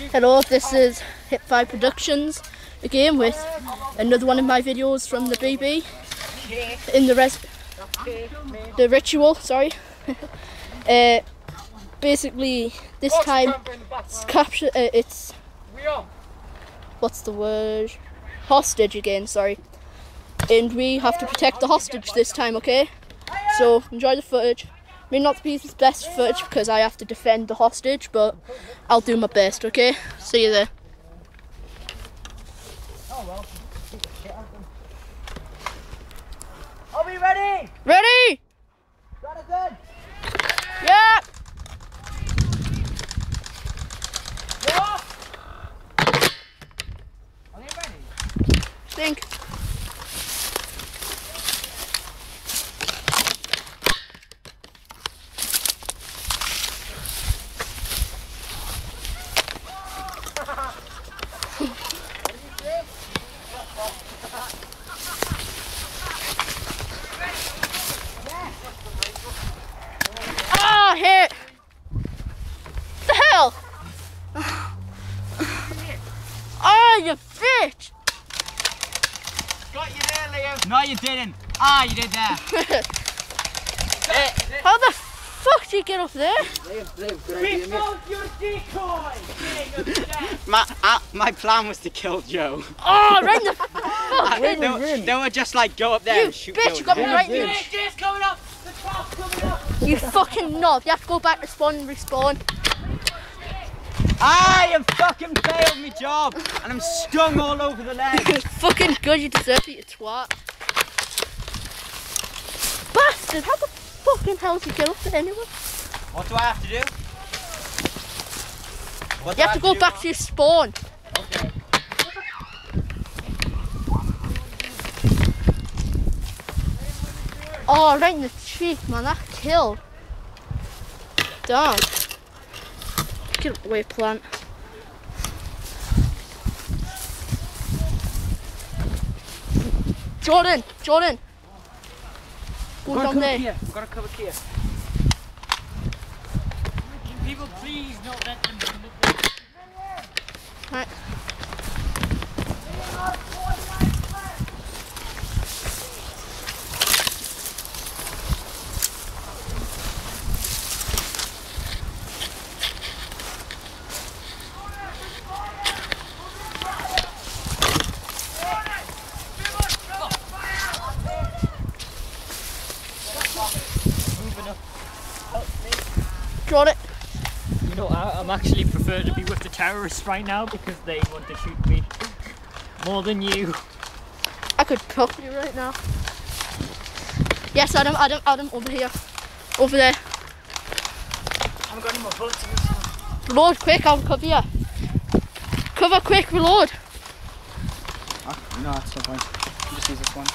Hello, this is Hip 5 Productions, again with another one of my videos from the BB in the ritual, sorry. Basically, this time it's what's the word? Hostage again, sorry. And we have to protect the hostage this time, okay? So enjoy the footage. May not be the best footage because I have to defend the hostage, but I'll do my best, okay? See you there. Are we ready? Ready? Jonathan? Yeah! What? Are you ready? Think. Oh, hit! What the hell? Oh, you bitch! Got you there, Liam. No, you didn't. Ah, you did there. How the fuck did you get up there? We found your decoy! My plan was to kill Joe. Oh, right in the fuck! They were just like, go up there and shoot bitch, Joe. you got me right in the... Jay's coming up! The trap's coming up! You fucking knob. You have to go back to spawn and respawn. You fucking failed me job! And I'm stung all over the leg. Fucking good, you deserve it, you twat. Bastard, how the fucking hell did you get up there anyway? What do I have to do? You have to go back to your spawn. Okay. Oh, right in the cheek, man, that killed. Damn. Get away, plant. Jordan! Go down there. We've got to cover here. People, please don't let them Right. Got it. You know, I'm actually prefer to be with the terrorists right now because they want to shoot me more than you. I could pop you right now. Yes, Adam, over here. Over there. I haven't got any more bullets in this one. Reload quick, I'll cover you. Cover quick, reload. No, that's no point. Just use this one.